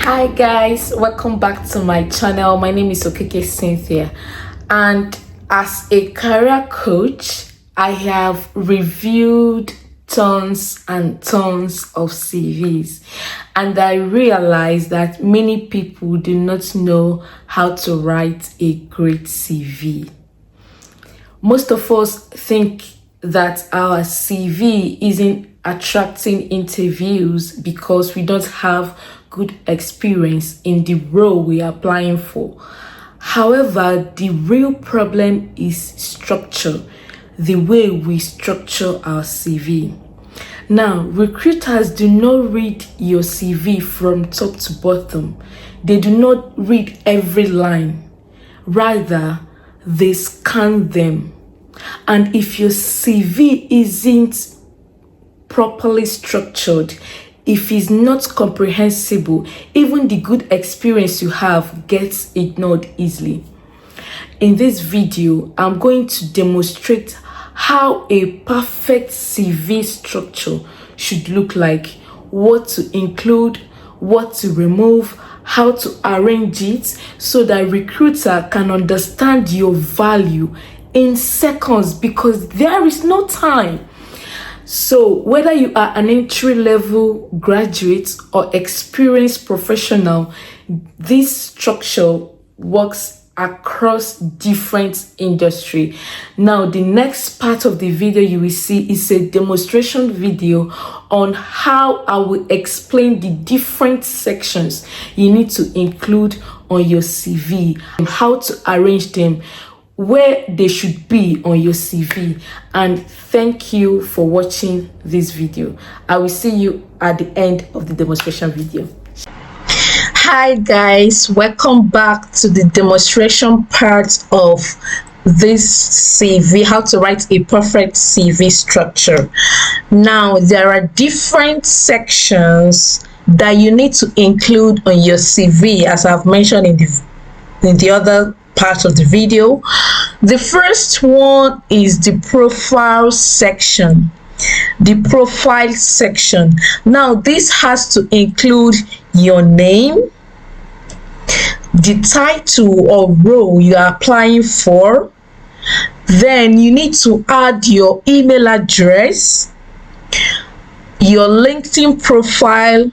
Hi guys, welcome back to my channel. My name is Okeke Cynthia, and as a career coach I have reviewed tons and tons of CVs, and I realized that many people do not know how to write a great CV. Most of us think that our CV isn't attracting interviews because we don't have good experience in the role we are applying for. However, the real problem is structure, the way we structure our CV. Now, recruiters do not read your CV from top to bottom. They do not read every line. Rather, they scan them. And if your CV isn't properly structured, if it's not comprehensible, even the good experience you have gets ignored easily. In this video, I'm going to demonstrate how a perfect CV structure should look like, what to include, what to remove, how to arrange it so that recruiter can understand your value in seconds, because there is no time. So whether you are an entry-level graduate or experienced professional, this structure works across different industry. Now, the next part of the video you will see is a demonstration video on how I will explain the different sections you need to include on your CV and how to arrange them, where they should be on your CV. And thank you for watching this video. I will see you at the end of the demonstration video. Hi guys, welcome back to the demonstration part of this CV, how to write a perfect CV structure. Now, there are different sections that you need to include on your CV, as I've mentioned in the other part of the video. The first one is the profile section. The profile section. Now, this has to include your name, the title or role you are applying for. Then you need to add your email address, your LinkedIn profile,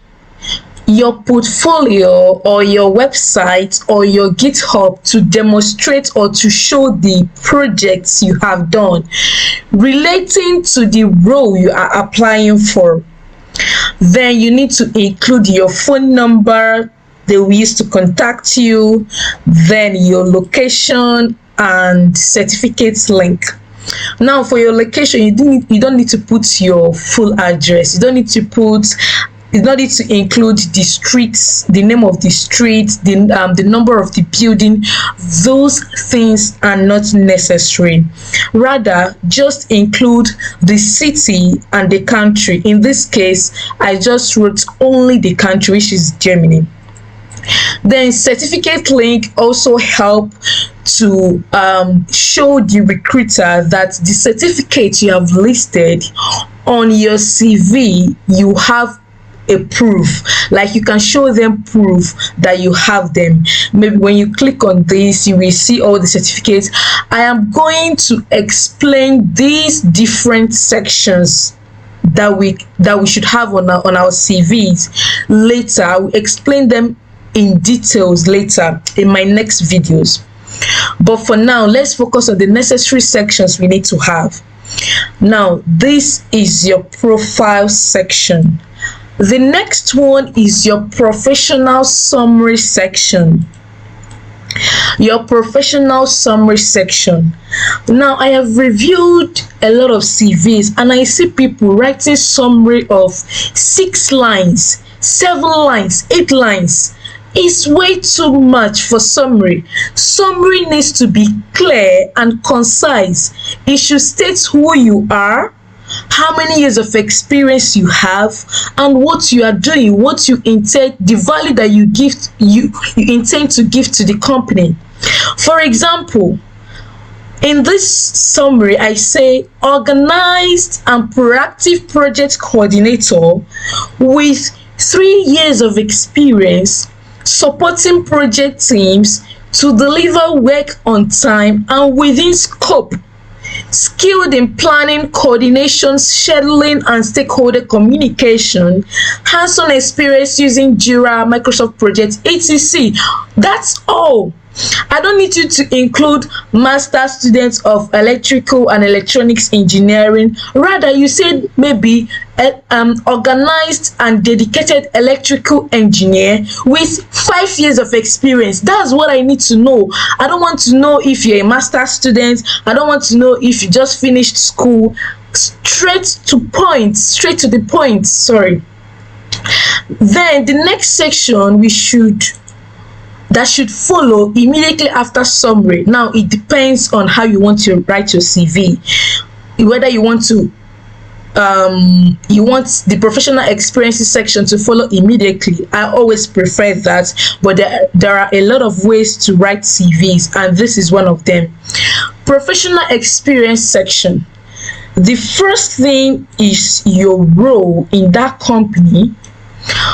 your portfolio or your website or your GitHub to demonstrate or to show the projects you have done relating to the role you are applying for. Then you need to include your phone number they will use to contact you, then your location and certificates link. Now, for your location, you don't need to put your full address. You don't need to include the streets, the name of the street, the number of the building. Those things are not necessary. Rather, just include the city and the country. In this case, I just wrote only the country, which is Germany. Then certificate link also help to show the recruiter that the certificate you have listed on your CV, you have a proof. Like, you can show them proof that you have them. Maybe when you click on this, you will see all the certificates. I am going to explain these different sections that we should have on our CVs later. I will explain them in details later in my next videos. But for now, let's focus on the necessary sections we need to have. Now, this is your profile section. The next one is your professional summary section. Your professional summary section. Now, I have reviewed a lot of CVs and I see people writing summary of 6 lines, 7 lines, 8 lines. It's way too much for summary. Summary needs to be clear and concise. It should state who you are, how many years of experience you have, and what you are doing, what you intend, the value that you intend to give to the company. For example, in this summary, I say organized and proactive project coordinator with 3 years of experience supporting project teams to deliver work on time and within scope, skilled in planning, coordination, scheduling, and stakeholder communication, hands-on experience using Jira, Microsoft Project, etc. That's all. I don't need you to include master students of electrical and electronics engineering. Rather, you said maybe organized and dedicated electrical engineer with 5 years of experience. That's what I need to know. I don't want to know if you're a master student. I don't want to know if you just finished school. Straight to the point, sorry. Then the next section that should follow immediately after summary. Now it depends on how you want to write your CV, whether you want the professional experiences section to follow immediately. I always prefer that, but there are a lot of ways to write CVs, and this is one of them. Professional experience section. The first thing is your role in that company,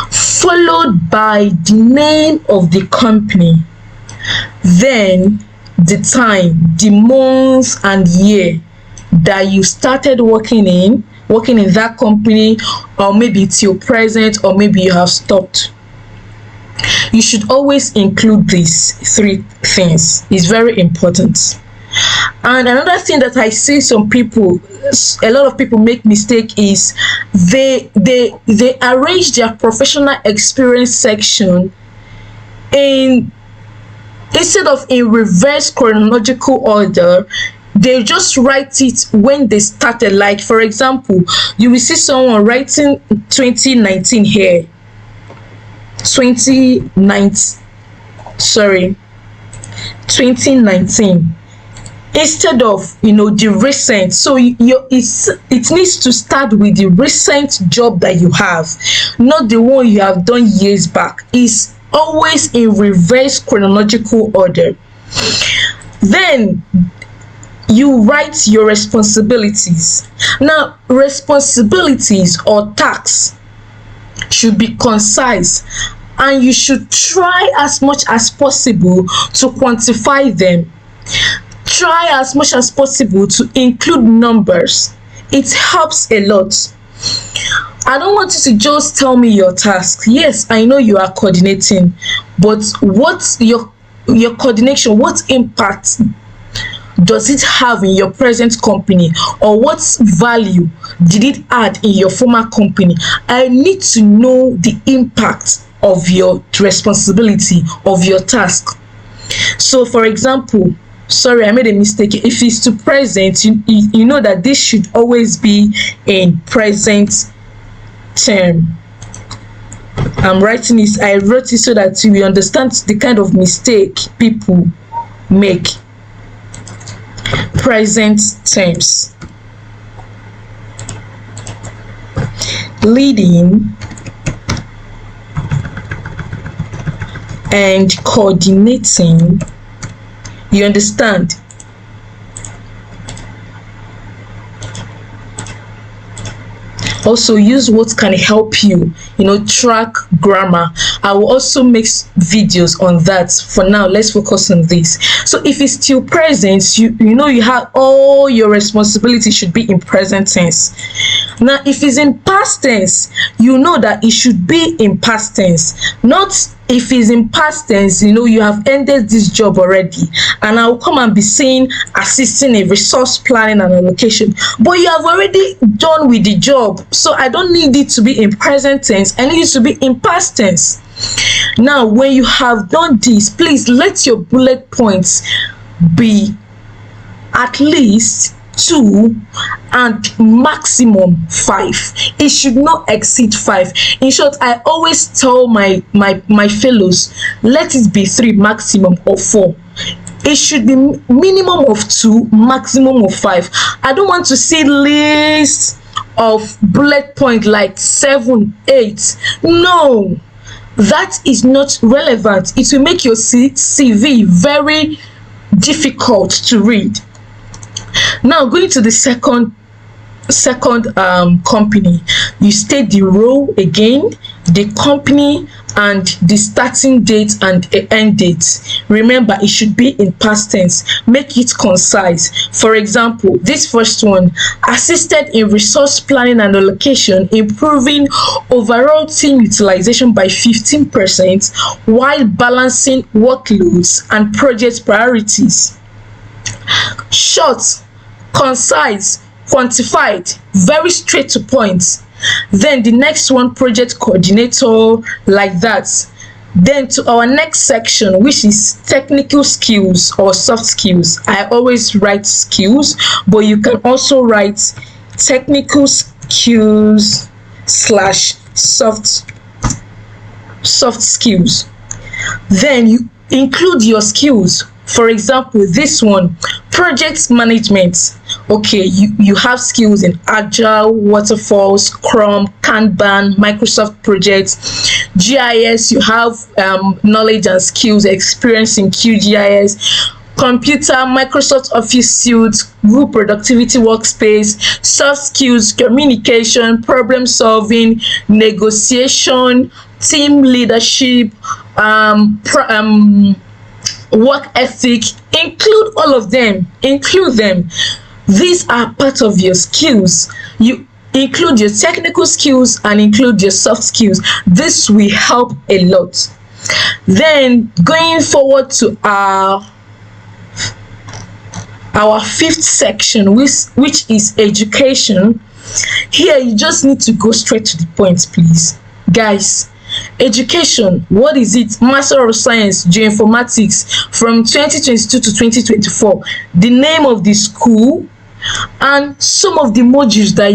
followed by the name of the company, then the time, the month and year that you started working in that company, or maybe till present, or maybe you have stopped. You should always include these 3 things. It's very important. And another thing that I see a lot of people make mistake is they arrange their professional experience section instead of in reverse chronological order. They just write it when they started. Like, for example, you will see someone writing 2019 here, 2019 instead of the recent. So it needs to start with the recent job that you have, not the one you have done years back. It's always in reverse chronological order. Then you write your responsibilities. Now, responsibilities or tasks should be concise, and you should try as much as possible to quantify them. Try as much as possible to include numbers. It helps a lot. I don't want you to just tell me your task. Yes, I know you are coordinating, but what's your coordination? What impact does it have in your present company, or what value did it add in your former company? I need to know the impact of your responsibility, of your task. So, for example, sorry, I made a mistake. If it's to present, you know that this should always be in present term. I'm writing this, I wrote it so that you will understand the kind of mistake people make. Present tense. Leading and coordinating. You understand? Also use what can help you, track grammar. I will also make videos on that. For now, let's focus on this. So if it's still present, you have all your responsibility should be in present tense. Now, if it's in past tense, you know that it should be in past tense. Not if it's in past tense, you have ended this job already, and I'll come and be saying assisting a resource planning and allocation, but you have already done with the job. So I don't need it to be in present tense. I need it to be in past tense. Now, when you have done this, please let your bullet points be at least 2 and maximum 5. It should not exceed 5. In short, I always tell my fellows, let it be 3, maximum of 4. It should be minimum of 2, maximum of 5. I don't want to see lists of bullet point like 7, 8. No, that is not relevant. It will make your CV very difficult to read. Now, going to the second company, you state the role again, the company, and the starting date and the end date. Remember, it should be in past tense. Make it concise. For example, this first one: assisted in resource planning and allocation, improving overall team utilization by 15% while balancing workloads and project priorities. Short, concise, quantified, very straight to point. Then the next one, project coordinator, like that. Then to our next section, which is technical skills or soft skills. I always write skills, but you can also write technical skills slash soft skills. Then you include your skills. For example, this one, project management. Okay, you have skills in Agile, Waterfall, Scrum, Kanban, Microsoft projects. GIS, you have knowledge and skills, experience in QGIS. Computer, Microsoft Office suite, Google Productivity Workspace. Soft skills, communication, problem solving, negotiation, team leadership, work ethic. Include all of them. Include them. These are part of your skills. You include your technical skills and include your soft skills. This will help a lot. Then going forward to our fifth section, which is education. Here you just need to go straight to the point, please. Guys, education, what is it? Master of Science, Geoinformatics from 2022 to 2024. The name of the school and some of the modules that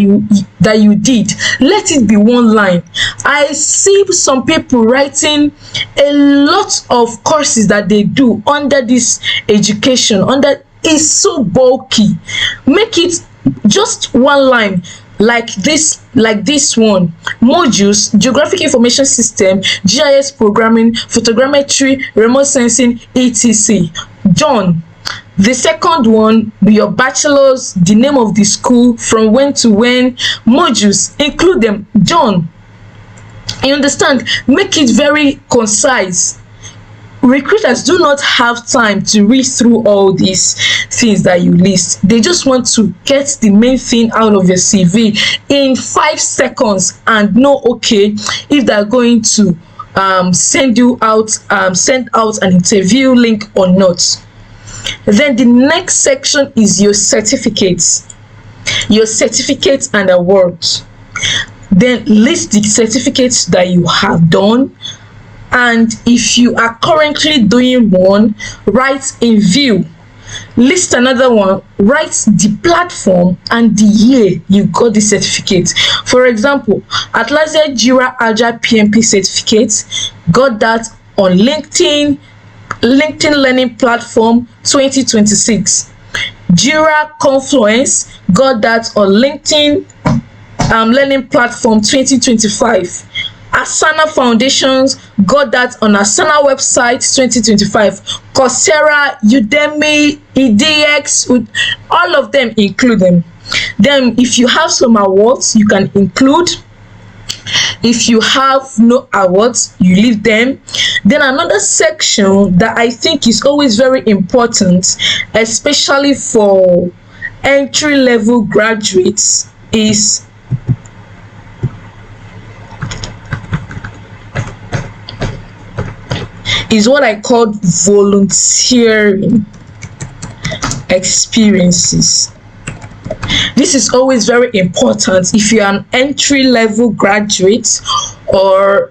you did. Let it be one line. I see some people writing a lot of courses that they do under this education. Under is so bulky. Make it just one line. Like this one: modules, geographic information system, GIS programming, photogrammetry, remote sensing, etc. Done. The second one, your bachelor's, the name of the school, from when to when, modules, include them. Done. You understand? Make it very concise. Recruiters do not have time to read through all these things that you list. They just want to get the main thing out of your CV in 5 seconds and know, okay, if they're going to send out an interview link or not. Then the next section is your certificates and awards. Then list the certificates that you have done, and if you are currently doing one, write in view. List another one, write the platform and the year you got the certificate. For example, Atlassian Jira Agile PMP certificate, got that on LinkedIn Learning Platform 2026. Jira Confluence, got that on LinkedIn Learning Platform 2025. Asana Foundations, got that on Asana website 2025. Coursera, Udemy, edX, all of them, include them. Then if you have some awards, you can include. If you have no awards, you leave them. Then another section that I think is always very important, especially for entry-level graduates, is what I call volunteering experiences. This is always very important if you're an entry-level graduate, or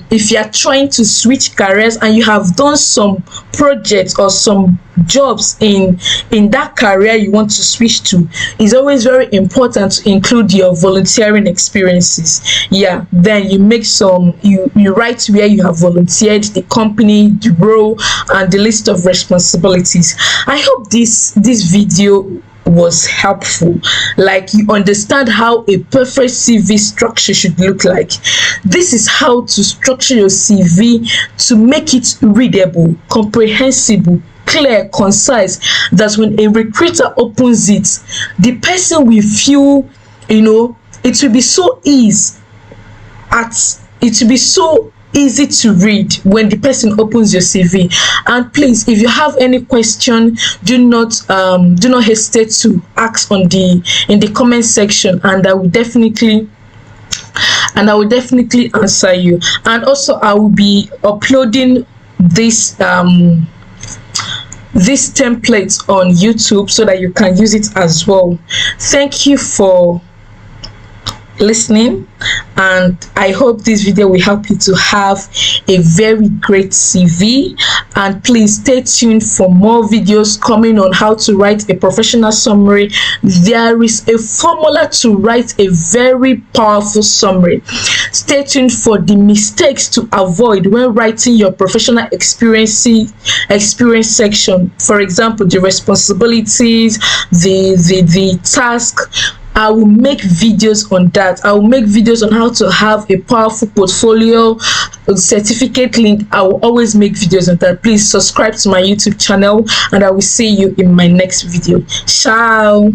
if you are trying to switch careers and you have done some projects or some jobs in that career you want to switch to. It's always very important to include your volunteering experiences. Yeah, then you make some, you write where you have volunteered, the company, the role, and the list of responsibilities. I hope this video was helpful, like you understand how a perfect CV structure should look like. This is how to structure your CV to make it readable, comprehensible, clear, concise, that when a recruiter opens it, the person will feel, it will be so easy to read when the person opens your CV. And please, if you have any question, do not hesitate to ask in the comment section, and I will definitely answer you. And also, I will be uploading this template on YouTube so that you can use it as well. Thank you for listening, and I hope this video will help you to have a very great CV. And please stay tuned for more videos coming on how to write a professional summary. There is a formula to write a very powerful summary. Stay tuned for the mistakes to avoid when writing your professional experience section. For example, the responsibilities, the task. I will make videos on that. I will make videos on how to have a powerful portfolio, a certificate link. I will always make videos on that. Please subscribe to my YouTube channel, and I will see you in my next video. Ciao.